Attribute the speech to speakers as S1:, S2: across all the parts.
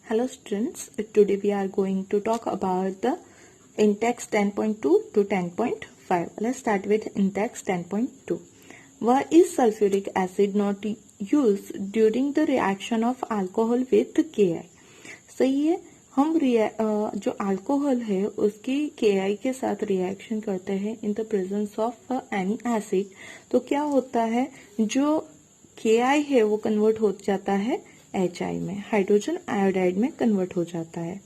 S1: Hello students, today we are going to talk about the in-text 10.2 to 10.5. Let's start with in-text 10.2. Why is sulfuric acid not used during the reaction of alcohol with Ki? सही है, हम जो alcohol है उसकी Ki के साथ reaction करते हैं in the presence of any acid, तो क्या होता है, जो Ki है वो कन्वर्ट हो जाता है HI में, हाइड्रोजन आयोडाइड में कन्वर्ट हो जाता है।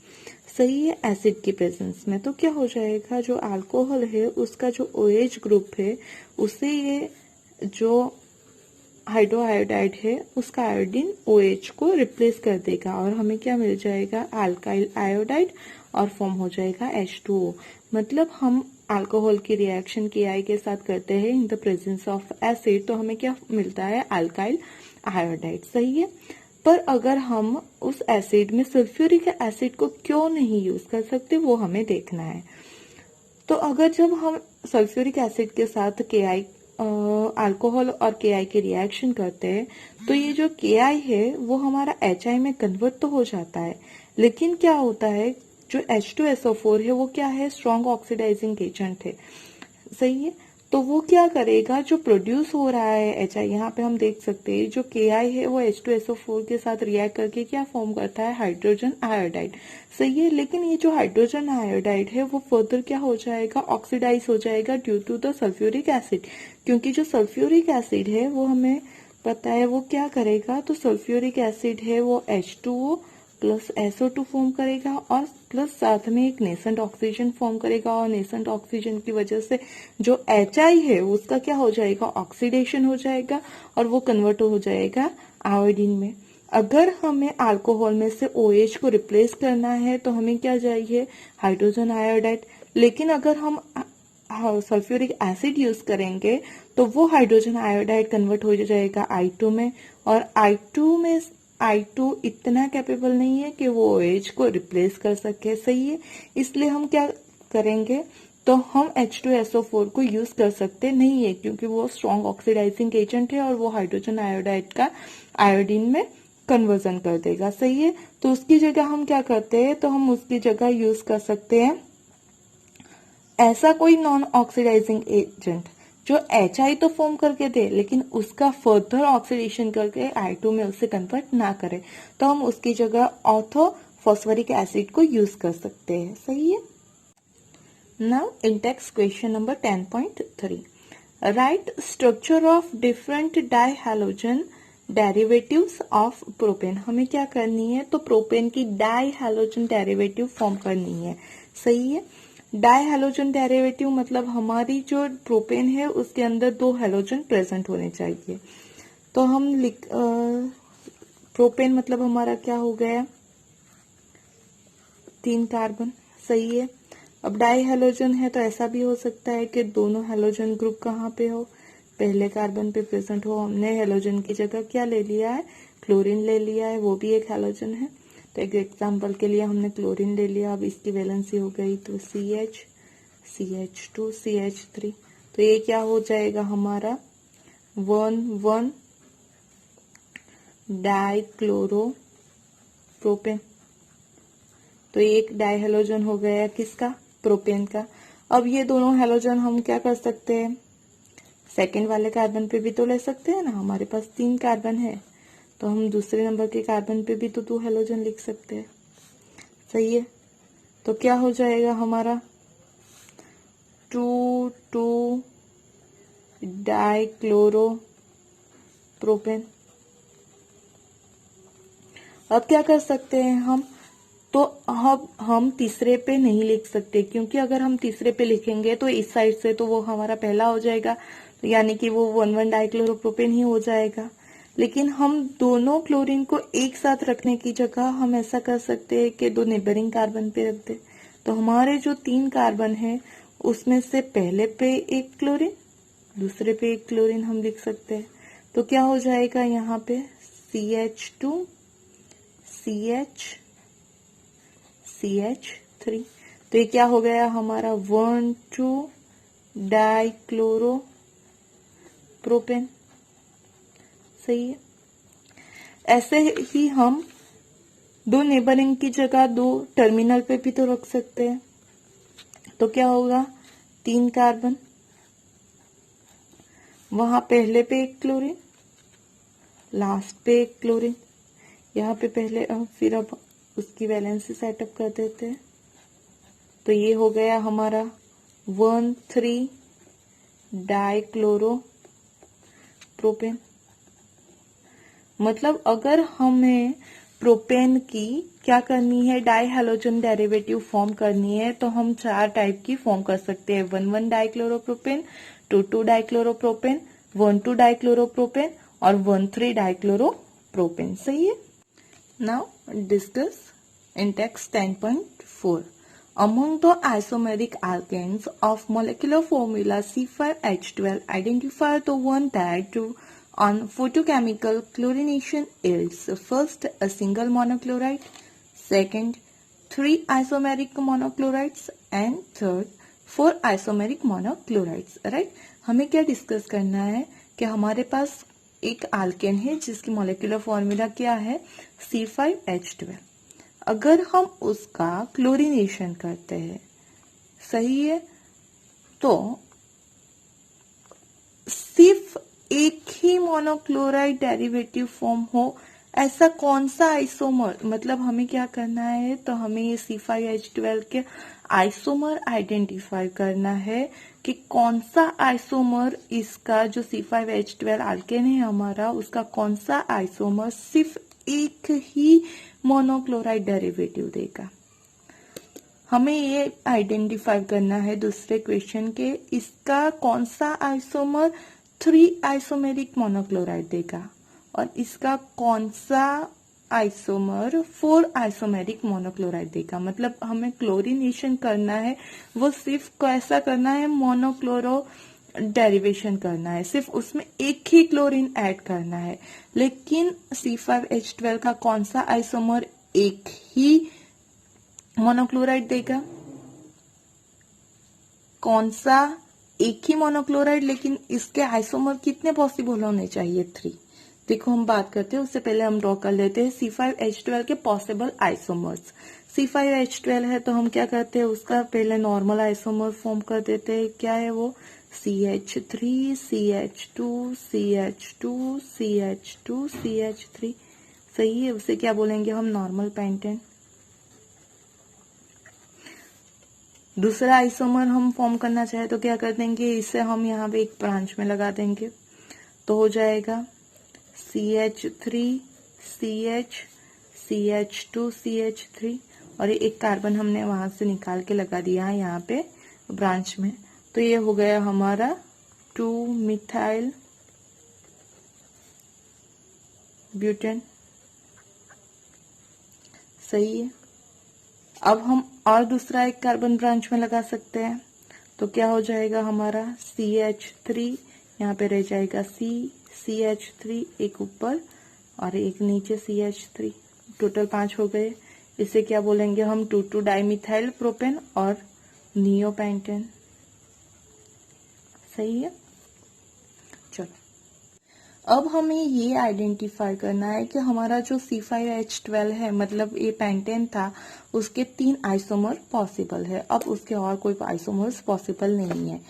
S1: सही है, एसिड की प्रेजेंस में। तो क्या हो जाएगा, जो अल्कोहल है उसका जो OH ग्रुप है उसे ये जो हाइड्रो आयोडाइड है उसका आयोडीन OH को रिप्लेस कर देगा और हमें क्या मिल जाएगा, अल्काइल आयोडाइड, और फॉर्म हो जाएगा H2O। मतलब हम अल्कोहल की रिएक्शन Ki के साथ करते हैं in the presence of acid, तो हमें क्या मिलता है, अल्काइल आयोडाइड। सही है, पर अगर हम उस एसिड में सल्फ्यूरिक एसिड को क्यों नहीं यूज कर सकते वो हमें देखना है। तो अगर जब हम सल्फ्यूरिक एसिड के साथ अल्कोहल और Ki की रिएक्शन करते हैं तो ये जो Ki है वो हमारा HI में कन्वर्ट तो हो जाता है, लेकिन क्या होता है, जो H2SO4 है वो क्या है, स्ट्रॉन्ग ऑक्सीडाइजिंग एजेंट है। सही है, तो वो क्या करेगा, जो प्रोड्यूस हो रहा है HI, यहाँ पे हम देख सकते हैं जो Ki है वो H2SO4 के साथ रिएक्ट करके क्या फॉर्म करता है, हाइड्रोजन आयोडाइड। सही है, लेकिन ये जो हाइड्रोजन आयोडाइड है वो फर्दर क्या हो जाएगा, ऑक्सीडाइज हो जाएगा due to the sulphuric acid, क्योंकि जो सल्फ्यूरिक एसिड है वो हमें पता है वो क्या करेगा, तो सल्फ्यूरिक एसिड है वो H2O प्लस SO2 फॉर्म करेगा और प्लस साथ में एक नेसेंट ऑक्सीजन फॉर्म करेगा, और नेसेंट ऑक्सीजन की वजह से जो HI है उसका क्या हो जाएगा, ऑक्सीडेशन हो जाएगा और वो कन्वर्ट हो जाएगा आयोडीन में। अगर हमें अल्कोहल में से OH को रिप्लेस करना है तो हमें क्या चाहिए, हाइड्रोजन आयोडाइड। लेकिन अगर हम सल्फ्यूरिक एसिड यूज करेंगे तो वो हाइड्रोजन आयोडाइड कन्वर्ट हो जाएगा I2 में, और I2 इतना कैपेबल नहीं है कि वो OH को रिप्लेस कर सके। सही है, इसलिए हम क्या करेंगे, तो हम H2SO4 को यूज कर सकते नहीं है, क्योंकि वो स्ट्रॉन्ग ऑक्सीडाइजिंग एजेंट है और वो हाइड्रोजन आयोडाइड का आयोडीन में कन्वर्जन कर देगा। सही है, तो उसकी जगह हम क्या करते हैं, तो हम उसकी जगह यूज कर सकते हैं ऐसा कोई नॉन ऑक्सीडाइजिंग एजेंट जो HI तो फॉर्म करके दे लेकिन उसका फर्दर ऑक्सीडेशन करके I2 में उसे कन्वर्ट ना करे, तो हम उसकी जगह ऑर्थो फॉस्फोरिक एसिड को यूज कर सकते हैं। सही है। Now in text question number 10.3, write structure of different dihalogen derivatives of propane. हमें क्या करनी है, तो प्रोपेन की डाइहैलोजन डेरिवेटिव फॉर्म करनी है। सही है, डाइहैलोजन डेरिवेटिव मतलब हमारी जो प्रोपेन है उसके अंदर 2 हैलोजन प्रेजेंट होने चाहिए। तो हम प्रोपेन मतलब हमारा क्या हो गया, 3 कार्बन। सही है, अब डाइहैलोजन है तो ऐसा भी हो सकता है कि दोनों हैलोजन ग्रुप कहाँ पे हो, पहले कार्बन पे प्रेजेंट हो। हमने हैलोजन की जगह क्या ले लिया है, क्लोरीन ले लिया है, वो भी एक हैलोजन है। तो एक एग्जांपल के लिए हमने क्लोरीन ले लिया, अब इसकी वैलेंसी हो गई तो CH, CH2, CH3, तो ये क्या हो जाएगा हमारा 1,1 डाइक्लोरो प्रोपेन। तो एक डाइहैलोजन हो गया किसका, प्रोपेन का। अब ये दोनों हैलोजन हम क्या कर सकते हैं, सेकेंड वाले कार्बन पे भी तो ले सकते हैं ना, हमारे पास 3 कार्बन है तो हम दूसरे नंबर के कार्बन पे भी तो 2 हैलोजन लिख सकते हैं। सही है, तो क्या हो जाएगा हमारा 2,2 डाइक्लोरो प्रोपेन। अब क्या कर सकते हैं हम, तो अब हम तीसरे पे नहीं लिख सकते, क्योंकि अगर हम तीसरे पे लिखेंगे तो इस साइड से तो वो हमारा पहला हो जाएगा, तो यानी कि वो 1,1 डाइक्लोरोप्रोपेन ही हो जाएगा। लेकिन हम दोनों क्लोरीन को एक साथ रखने की जगह हम ऐसा कर सकते हैं कि 2 नेबरिंग कार्बन पे रख दे, तो हमारे जो 3 कार्बन है उसमें से पहले पे एक क्लोरीन, दूसरे पे एक क्लोरीन हम लिख सकते हैं। तो क्या हो जाएगा यहाँ पे CH2, CH, CH3, तो ये क्या हो गया हमारा 1,2 डाइक्लोरो प्रोपेन। सही है, ऐसे ही हम दो नेबरिंग की जगह दो टर्मिनल पे भी तो रख सकते हैं, तो क्या होगा 3 कार्बन, वहां पहले पे एक क्लोरीन, लास्ट पे एक क्लोरीन, यहाँ पे पहले फिर अब उसकी वैलेंसी सेटअप कर देते हैं। तो ये हो गया हमारा 1,3 डाइक्लोरो प्रोपेन। मतलब अगर हमें प्रोपेन की क्या करनी है, डाई हैलोजन डेरिवेटिव फॉर्म करनी है, तो हम 4 टाइप की फॉर्म कर सकते हैं, 1,1 डाइक्लोरोप्रोपेन, 2,2 डाइक्लोरोप्रोपेन, 1,2 डाइक्लोरोप्रोपेन और 1,3 डाइक्लोरोप्रोपेन। सही है। Now discuss in text 10.4. Among the isomeric alkanes of molecular formula C5H12, identify the one that on photochemical chlorination yields first a single monochloride, second 3 isomeric monochlorides and third 4 isomeric monochlorides. Right? हमें क्या discuss करना है कि हमारे पास एक Alcaine है जिसकी molecular formula क्या है C5H12। अगर हम उसका क्लोरीनेशन करते हैं, सही है, तो सिर्फ एक ही मोनोक्लोराइड डेरिवेटिव फॉर्म हो, ऐसा कौन सा आइसोमर, मतलब हमें क्या करना है, तो हमें ये C5H12 के आइसोमर आइडेंटिफाई करना है कि कौन सा आइसोमर इसका, जो C5H12 आल्केन है हमारा, उसका कौन सा आइसोमर सिर्फ एक ही मोनोक्लोराइड डेरिवेटिव देगा। हमें ये आइडेंटिफाई करना है दूसरे क्वेश्चन के, इसका कौन सा आइसोमर 3 आइसोमेरिक मोनोक्लोराइड देगा और इसका कौन सा आइसोमर 4 आइसोमेरिक मोनोक्लोराइड देगा। मतलब हमें क्लोरीनेशन करना है, वो सिर्फ कैसा करना है, मोनोक्लोरो डेरिवेशन करना है, सिर्फ उसमें एक ही क्लोरीन ऐड करना है। लेकिन C5H12 का कौन सा आइसोमर एक ही मोनोक्लोराइड देगा, कौन सा एक ही मोनोक्लोराइड, लेकिन इसके आइसोमर कितने पॉसिबल होने चाहिए 3। देखो हम बात करते हैं, उससे पहले हम ड्रॉ कर लेते हैं C5H12 के पॉसिबल आइसोमर्स। C5H12 है तो हम क्या करते हैं, उसका पहले नॉर्मल आइसोमर फॉर्म कर देते हैं। क्या है वो, CH3 CH2 CH2 CH2 CH3। सही है, उसे क्या बोलेंगे हम, नॉर्मल पेंटेन। दूसरा आइसोमर हम फॉर्म करना चाहे तो क्या कर देंगे, इसे हम यहाँ पे एक ब्रांच में लगा देंगे, तो हो जाएगा CH3 CH CH2 CH3 और ये एक कार्बन हमने वहां से निकाल के लगा दिया है यहाँ पे ब्रांच में। तो ये हो गया हमारा 2 मिथाइल ब्यूटेन। सही है। अब हम और दूसरा एक कार्बन ब्रांच में लगा सकते हैं, तो क्या हो जाएगा हमारा CH3, यहाँ पे रह जाएगा CH3 एक ऊपर और एक नीचे CH3, टोटल 5 हो गए। इसे क्या बोलेंगे हम, 2,2 डाइमिथाइल प्रोपेन और नियोपेंटेन। सही है। चलो अब हमें ये आइडेंटिफाई करना है कि हमारा जो C5H12 है, मतलब ये पेंटेन था, उसके 3 आइसोमर पॉसिबल है। अब उसके और कोई आइसोमर्स पॉसिबल नहीं है,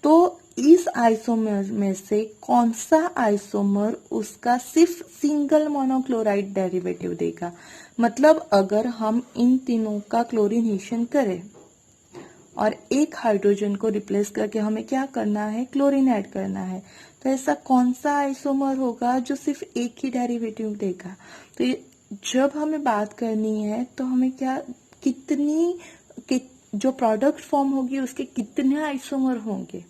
S1: तो इस आइसोमर में से कौन सा आइसोमर उसका सिर्फ सिंगल मोनोक्लोराइड डेरिवेटिव देगा। मतलब अगर हम इन तीनों का क्लोरीनेशन करें और एक हाइड्रोजन को रिप्लेस करके हमें क्या करना है, क्लोरीन ऐड करना है, तो ऐसा कौन सा आइसोमर होगा जो सिर्फ एक ही डेरिवेटिव देगा। तो जब हमें बात करनी है तो हमें क्या, जो प्रोडक्ट फॉर्म होगी उसके कितने आइसोमर होंगे,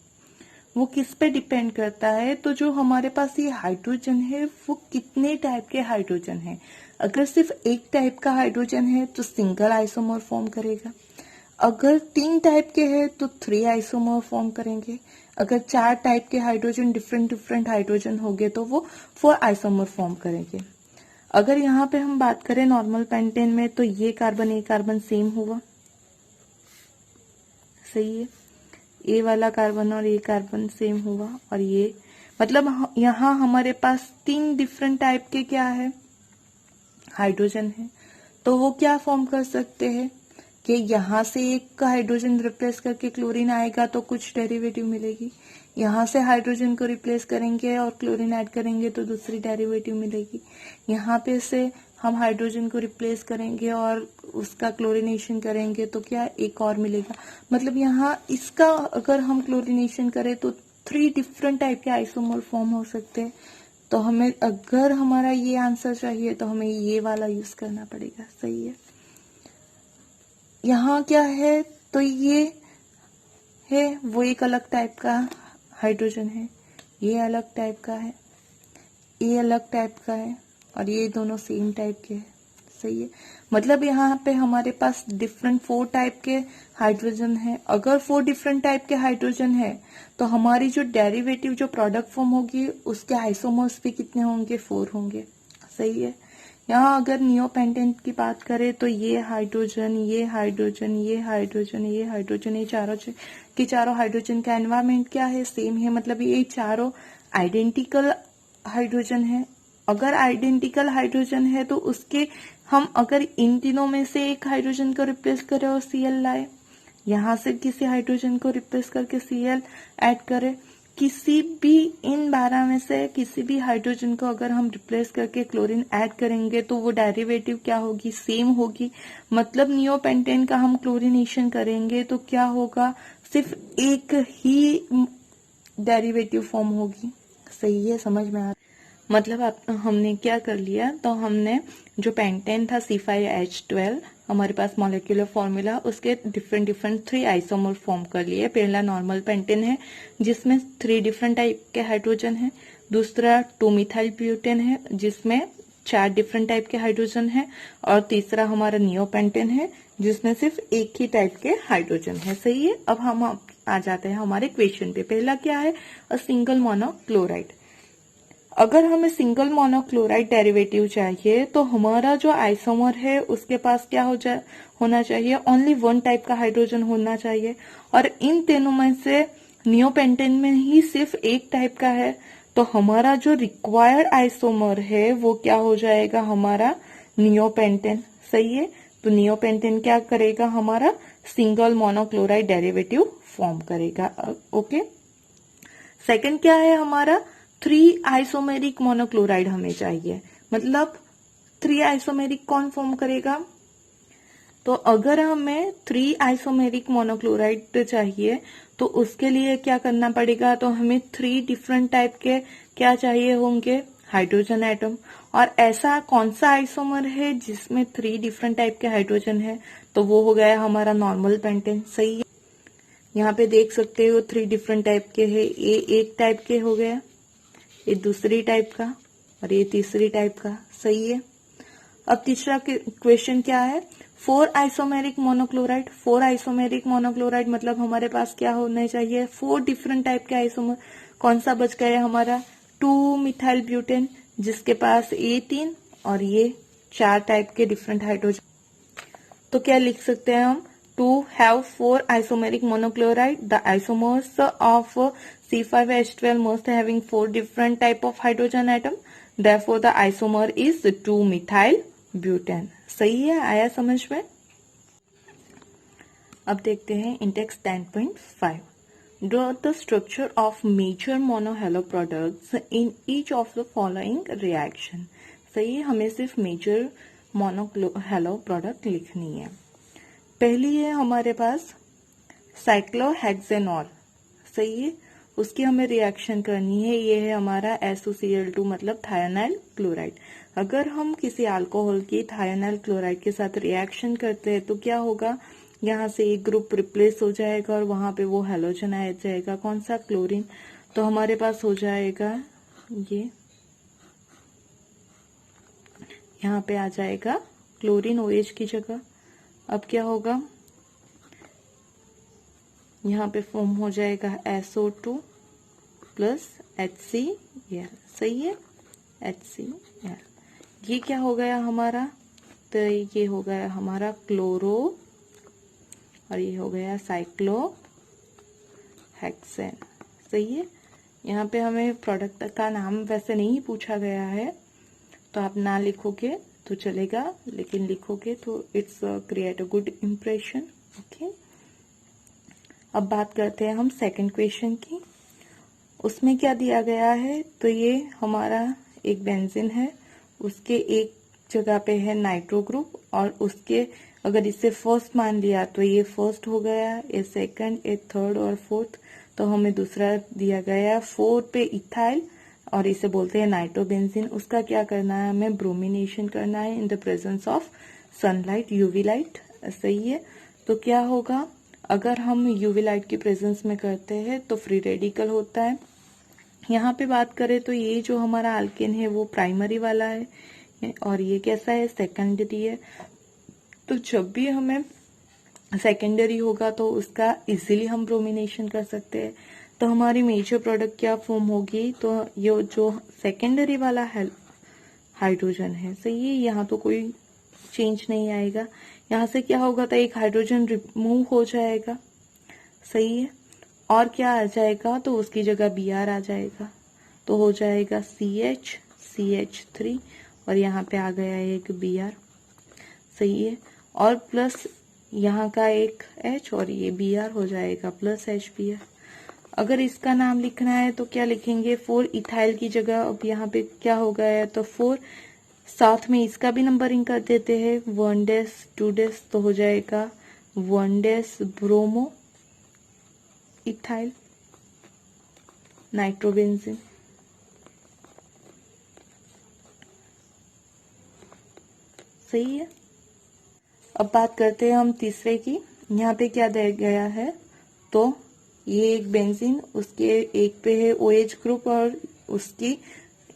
S1: वो किस पे डिपेंड करता है। तो जो हमारे पास ये हाइड्रोजन है वो कितने टाइप के हाइड्रोजन है। अगर सिर्फ एक टाइप का हाइड्रोजन है तो सिंगल आइसोमर फॉर्म करेगा, अगर 3 टाइप के हैं तो 3 आइसोमर फॉर्म करेंगे, अगर 4 टाइप के हाइड्रोजन डिफरेंट हाइड्रोजन होंगे तो वो 4 आइसोमर फॉर्म करेंगे। अगर यहाँ पे हम बात करें नॉर्मल पेंटेन में, तो ये कार्बन सेम हुआ। सही है, ए वाला कार्बन और ये कार्बन सेम हुआ, और ये मतलब यहाँ हमारे पास 3 डिफरेंट टाइप के क्या है, हाइड्रोजन है। तो वो क्या फॉर्म कर सकते हैं कि यहाँ से एक हाइड्रोजन रिप्लेस करके क्लोरीन आएगा तो कुछ डेरिवेटिव मिलेगी, यहाँ से हाइड्रोजन को रिप्लेस करेंगे और क्लोरीन ऐड करेंगे तो दूसरी डेरिवेटिव मिलेगी, यहाँ पे से हम हाइड्रोजन को रिप्लेस करेंगे और उसका क्लोरीनेशन करेंगे तो क्या एक और मिलेगा। मतलब यहाँ इसका अगर हम क्लोरीनेशन करें तो 3 डिफरेंट टाइप के आइसोमर फॉर्म हो सकते हैं। तो हमें अगर हमारा ये आंसर चाहिए तो हमें ये वाला यूज करना पड़ेगा। सही है। यहाँ क्या है, तो ये है वो एक अलग टाइप का हाइड्रोजन है, ये अलग टाइप का है, ये अलग टाइप का है और ये दोनों सेम टाइप के हैं। सही है। मतलब यहाँ पे हमारे पास डिफरेंट 4 टाइप के हाइड्रोजन है। अगर 4 डिफरेंट टाइप के हाइड्रोजन है तो हमारी जो डेरिवेटिव जो प्रोडक्ट फॉर्म होगी उसके आइसोमर्स भी कितने होंगे, 4 होंगे। सही है। यहाँ अगर नियोपेंटेन की बात करें तो ये हाइड्रोजन, ये हाइड्रोजन, ये हाइड्रोजन, ये हाइड्रोजन, ये चारों हाइड्रोजन का एनवायरमेंट क्या है, सेम है। मतलब ये चारों आइडेंटिकल हाइड्रोजन है। अगर आइडेंटिकल हाइड्रोजन है तो उसके हम अगर इन तीनों में से एक हाइड्रोजन को रिप्लेस करें और Cl लाए, यहां से किसी हाइड्रोजन को रिप्लेस करके Cl ऐड करें, किसी भी इन 12 में से किसी भी हाइड्रोजन को अगर हम रिप्लेस करके क्लोरीन ऐड करेंगे तो वो डेरिवेटिव क्या होगी, सेम होगी। मतलब नियोपेंटेन का हम क्लोरीनेशन करेंगे तो क्या होगा, सिर्फ एक ही डेरिवेटिव फॉर्म होगी। सही है, समझ में आ। मतलब हमने क्या कर लिया, तो हमने जो पेंटेन था C5H12 हमारे पास मॉलिक्यूलर फॉर्मूला, उसके डिफरेंट 3 आइसोमर फॉर्म कर लिए। पहला नॉर्मल पेंटेन है जिसमें 3 डिफरेंट टाइप के हाइड्रोजन है। दूसरा 2 मिथाइल ब्यूटेन है जिसमें 4 डिफरेंट टाइप के हाइड्रोजन है। और तीसरा हमारा नियोपेंटेन है जिसमें सिर्फ एक ही टाइप के हाइड्रोजन है। सही है। अब हम आ जाते हैं हमारे क्वेश्चन पे। पहला क्या है, अ सिंगल मोनोक्लोराइड। अगर हमें सिंगल मोनोक्लोराइड डेरिवेटिव चाहिए तो हमारा जो आइसोमर है उसके पास क्या होना चाहिए, ओनली 1 टाइप का हाइड्रोजन होना चाहिए। और इन तीनों में से नियोपेंटेन में ही सिर्फ एक टाइप का है, तो हमारा जो रिक्वायर्ड आइसोमर है वो क्या हो जाएगा, हमारा नियोपेंटेन। सही है। तो नियोपेंटेन क्या करेगा, हमारा सिंगल मोनोक्लोराइड डेरिवेटिव फॉर्म करेगा। ओके। सेकंड क्या है हमारा, 3 आइसोमेरिक मोनोक्लोराइड हमें चाहिए। मतलब 3 आइसोमेरिक कौन फॉर्म करेगा, तो अगर हमें 3 आइसोमेरिक मोनोक्लोराइड चाहिए तो उसके लिए क्या करना पड़ेगा, तो हमें 3 डिफरेंट टाइप के क्या चाहिए होंगे, हाइड्रोजन एटम। और ऐसा कौन सा आइसोमर है जिसमें 3 डिफरेंट टाइप के हाइड्रोजन है, तो वो हो गया हमारा नॉर्मल पेंटेन। सही है। यहाँ पे देख सकते हो 3 डिफरेंट टाइप के है, ये एक टाइप के हो गया, ये दूसरी टाइप का और ये तीसरी टाइप का। सही है। अब तीसरा क्वेश्चन क्या है, 4 आइसोमेरिक मोनोक्लोराइड। 4 आइसोमेरिक मोनोक्लोराइड मतलब हमारे पास क्या होने चाहिए, 4 डिफरेंट टाइप के आइसोमर। कौन सा बच गया हमारा, 2 मिथाइल ब्यूटेन जिसके पास ये 3 और ये 4 टाइप के डिफरेंट हाइड्रोजन। तो क्या लिख सकते हैं हम, to have 4 isomeric monochloride, the isomers of C5H12 must having 4 different type of hydrogen atom. Therefore, the isomer is 2-methyl butane. सही है, आया समझ में। अब देखते हैं index 10.5. Draw the structure of major monohalo products in each of the following reaction. सही है, हमें सिर्फ मेजर मोनोहैलो प्रोडक्ट लिखनी है। पहली है हमारे पास साइक्लोहेक्सेनॉल। सही है, उसकी हमें रिएक्शन करनी है। ये है हमारा SOCl2 मतलब थायोनाइल क्लोराइड। अगर हम किसी अल्कोहल की थायोनाइल क्लोराइड के साथ रिएक्शन करते हैं तो क्या होगा, यहाँ से एक ग्रुप रिप्लेस हो जाएगा और वहां पे वो हेलोजन आ जाएगा, कौन सा, क्लोरीन। तो हमारे पास हो जाएगा ये, यहाँ पे आ जाएगा क्लोरीन OH की जगह। अब क्या होगा, यहाँ पे फॉर्म हो जाएगा SO2 प्लस HCl। सही है, HCl। ये क्या हो गया हमारा, तो ये हो गया हमारा क्लोरो और ये हो गया साइक्लोहेक्सेन। सही है। यहाँ पे हमें प्रोडक्ट का नाम वैसे नहीं पूछा गया है तो आप ना लिखोगे तो चलेगा, लेकिन लिखोगे तो it's create a good impression. Okay, अब बात करते हैं हम सेकंड क्वेश्चन की। उसमें क्या दिया गया है, तो ये हमारा एक बेंजीन है, उसके एक जगह पे है नाइट्रो ग्रुप, और उसके अगर इसे फर्स्ट मान लिया तो ये फर्स्ट हो गया, ये सेकंड, ये थर्ड और फोर्थ, तो हमें दूसरा दिया गया 4 पे इथाइल, और इसे बोलते हैं नाइट्रोबेंजीन। उसका क्या करना है, हमें ब्रोमिनेशन करना है in the presence of sunlight, UV light. सही है, तो क्या होगा, अगर हम यूवी लाइट की प्रेजेंस में करते हैं तो फ्री रेडिकल होता है। यहाँ पे बात करें तो ये जो हमारा अल्केन है वो प्राइमरी वाला है, और ये कैसा है, सेकेंडरी है। तो जब भी हमें सेकेंडरी होगा तो उसका इजीली हम ब्रोमिनेशन कर सकते हैं। तो हमारी मेजर प्रोडक्ट क्या फॉर्म होगी, तो ये जो सेकेंडरी वाला हाइड्रोजन है, सही है, यहाँ तो कोई चेंज नहीं आएगा। यहाँ से क्या होगा, तो एक हाइड्रोजन रिमूव हो जाएगा, सही है, और क्या आ जाएगा, तो उसकी जगह Br आ जाएगा, तो हो जाएगा CH3, और यहाँ पे आ गया एक Br, सही है, और प्लस यहाँ का एक H, और ये Br हो जाएगा प्लस HBr। अगर इसका नाम लिखना है तो क्या लिखेंगे, 4 इथाइल की जगह अब यहाँ पे क्या हो गया है, तो 4, साथ में इसका भी नंबरिंग कर देते हैं, 1 डैश 2 डैश, तो हो जाएगा 1 डैश ब्रोमो इथाइल नाइट्रोबेंजीन। सही है, अब बात करते हैं हम तीसरे की। यहाँ पे क्या दिया गया है, तो ये एक बेंजीन, उसके एक पे है OH ग्रुप, और उसकी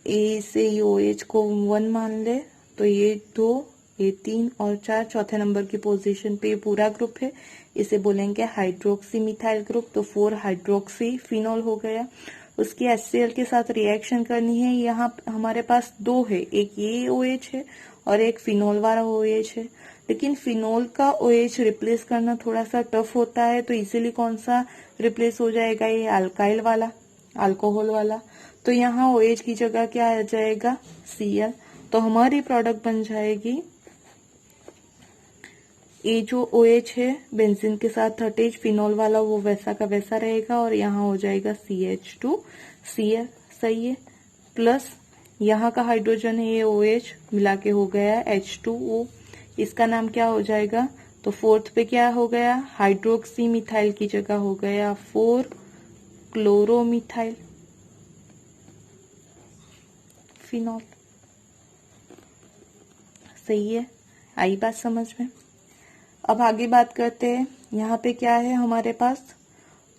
S1: ए से ये OH को 1 मान ले, तो ये 2, ये 3 और 4, चौथे नंबर की पोजीशन पे ये पूरा ग्रुप है, इसे बोलेंगे हाइड्रोक्सी मिथाइल ग्रुप। तो 4 हाइड्रोक्सी फिनॉल हो गया। उसकी HCl के साथ रिएक्शन करनी है, यहाँ हमारे पास 2 है, एक ये OH है और एक फिनॉल वाला OH है, लेकिन फिनॉल का OH रिप्लेस करना थोड़ा सा टफ होता है, तो इसीलिए कौन सा रिप्लेस हो जाएगा, ये अल्काइल वाला, अल्कोहल वाला। तो यहाँ OH की जगह क्या आ जाएगा, Cl। तो हमारी प्रोडक्ट बन जाएगी, ये जो OH है बेंजीन के साथ अटैच, फिनॉल वाला वो वैसा का वैसा रहेगा, और यहाँ हो जाएगा CH2Cl, सही है, प्लस यहाँ का हाइड्रोजन है ये OH मिला के हो गया H2O। इसका नाम क्या हो जाएगा, तो फोर्थ पे क्या हो गया, हाइड्रोक्सी मिथाइल की जगह हो गया 4 क्लोरोमिथाइल फिनॉल। सही है, आई बात समझ में। अब आगे बात करते हैं, यहाँ पे क्या है हमारे पास,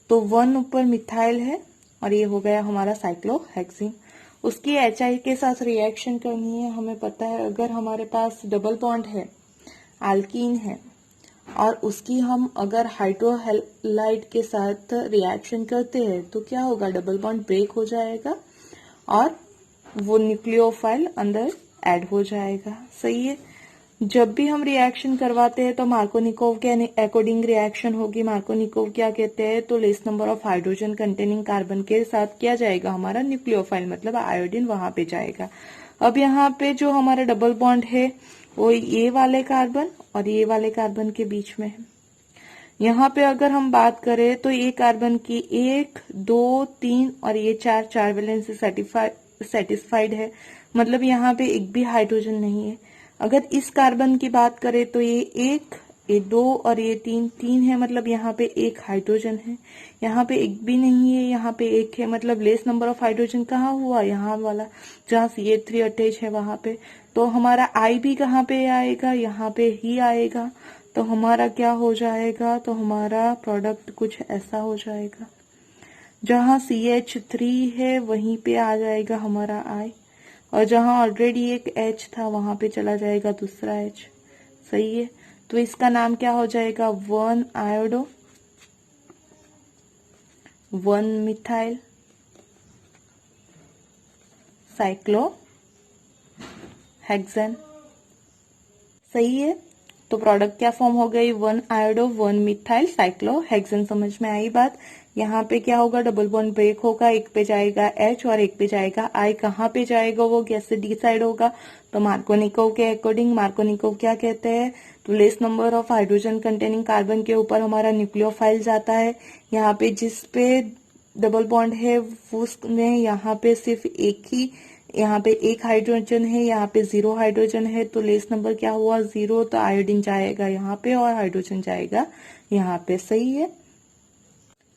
S1: तो 1 ऊपर मिथाइल है, और ये हो गया हमारा साइक्लोहेक्सीन। उसकी HI के साथ रिएक्शन करनी है। हमें पता है अगर हमारे पास डबल बॉन्ड है, एल्कीन है, और उसकी हम अगर हाइड्रोहाइलाइड के साथ रिएक्शन करते हैं तो क्या होगा, डबल बॉन्ड ब्रेक हो जाएगा और वो न्यूक्लियोफाइल अंदर ऐड हो जाएगा। सही है, जब भी हम रिएक्शन करवाते हैं तो मार्कोनिकोव के अकॉर्डिंग रिएक्शन होगी। मार्कोनिकोव क्या कहते हैं, तो less number of hydrogen containing carbon के साथ क्या जाएगा, हमारा न्यूक्लियोफाइल मतलब आयोडीन वहां पे जाएगा। अब यहाँ पे जो हमारा डबल बॉन्ड है वो ये वाले कार्बन और ये वाले कार्बन के बीच में है। यहाँ पे अगर हम बात करें तो ये कार्बन की 1, 2, 3 और ये 4 वैलेंस से सेटिस्फाइड है, मतलब यहाँ पे एक भी हाइड्रोजन नहीं है। अगर इस कार्बन की बात करें तो ये 1, ये 2 और ये 3 है, मतलब यहाँ पे एक हाइड्रोजन है। यहाँ पे एक भी नहीं है, यहाँ पे एक है, मतलब लेस नंबर ऑफ हाइड्रोजन कहाँ हुआ, यहाँ वाला जहाँ CH3 अटैच है वहां पे। तो हमारा I भी कहाँ पे आएगा, यहाँ पे ही आएगा। तो हमारा क्या हो जाएगा, तो हमारा प्रोडक्ट कुछ ऐसा हो जाएगा, जहाँ CH3 है वहीं पे आ जाएगा हमारा I, और जहाँ ऑलरेडी एक H था वहां पे चला जाएगा दूसरा H। सही है, तो इसका नाम क्या हो जाएगा, 1 आयोडो 1 मिथाइल साइक्लोहेक्सेन। सही है, तो प्रोडक्ट क्या फॉर्म हो गई, 1 आयोडो 1 मिथाइल साइक्लोहेक्सेन। समझ में आई बात। यहाँ पे क्या होगा, डबल बॉन्ड ब्रेक होगा, एक पे जाएगा H और एक पे जाएगा I। कहाँ पे जाएगा वो गैस से डिसाइड होगा। तो मार्कोनिकोव के अकॉर्डिंग, मार्कोनिकोव क्या कहते हैं, तो less number of hydrogen containing carbon के ऊपर हमारा न्यूक्लियोफाइल जाता है। यहाँ पे जिस पे डबल बॉन्ड है उसमें यहाँ पे सिर्फ यहाँ पे एक हाइड्रोजन है, यहाँ पे 0 हाइड्रोजन है, तो लेस नंबर क्या हुआ, 0। तो आयोडीन जाएगा यहाँ पे और हाइड्रोजन जाएगा यहाँ पे। सही है।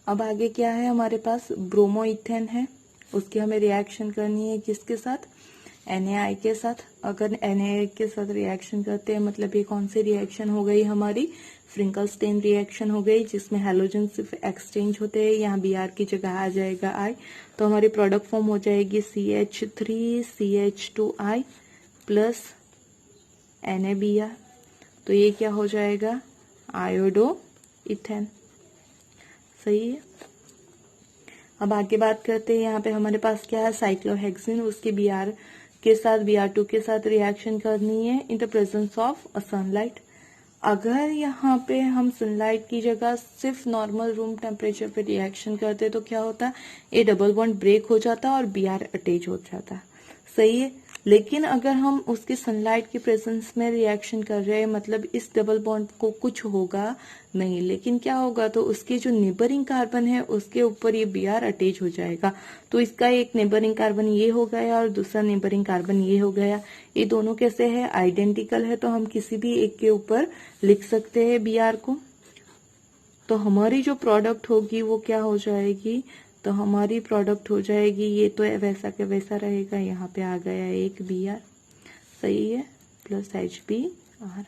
S1: अब आगे क्या है हमारे पास, ब्रोमो इथेन है, उसकी हमें रिएक्शन करनी है किसके साथ, NaI के साथ। अगर NaI के साथ रिएक्शन करते हैं मतलब ये कौन सी रिएक्शन हो गई हमारी, फ्रिंकलस्टेन रिएक्शन हो गई, जिसमें हैलोजन सिर्फ एक्सचेंज होते हैं। यहाँ Br की जगह आ जाएगा I, तो हमारी प्रोडक्ट फॉर्म हो जाएगी CH3CH2I प्लस NaBr। तो ये क्या हो जाएगा, आयोडो इथेन। सही है। अब आगे बात करते हैं, यहाँ पे हमारे पास क्या है, साइक्लोहेक्सिन, उसके Br के साथ Br2 के साथ रिएक्शन करनी है in the presence of sunlight. अगर यहाँ पे हम सनलाइट की जगह सिर्फ नॉर्मल रूम टेम्परेचर पे रिएक्शन करते तो क्या होता, ये डबल बॉन्ड ब्रेक हो जाता और Br अटैच हो जाता। सही है। लेकिन अगर हम उसके सनलाइट की प्रेजेंस में रिएक्शन कर रहे हैं मतलब इस डबल बॉन्ड को कुछ होगा नहीं, लेकिन क्या होगा, तो उसके जो नेबरिंग कार्बन है उसके ऊपर ये Br अटैच हो जाएगा। तो इसका एक नेबरिंग कार्बन ये हो गया और दूसरा नेबरिंग कार्बन ये हो गया। ये दोनों कैसे है, आइडेंटिकल है, तो हम किसी भी एक के ऊपर लिख सकते हैं Br को। तो हमारी जो प्रोडक्ट होगी वो क्या हो जाएगी, तो हमारी प्रोडक्ट हो जाएगी, ये तो वैसा के वैसा रहेगा, यहाँ पे आ गया एक Br। सही है, प्लस HBr।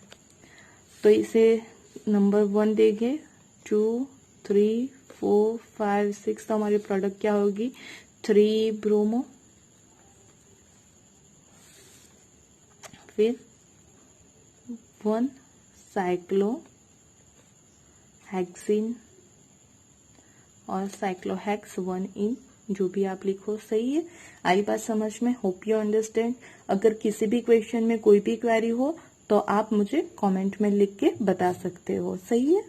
S1: तो इसे नंबर 1 देंगे, 2 3 4 5 6, तो हमारी प्रोडक्ट क्या होगी, 3 ब्रोमो, फिर 1 साइक्लोहेक्सिन और साइक्लोहेक्स 1 इन, जो भी आप लिखो। सही है। आई बात समझ में, होप यू अंडरस्टैंड। अगर किसी भी क्वेश्चन में कोई भी क्वेरी हो तो आप मुझे कमेंट में लिख के बता सकते हो। सही है।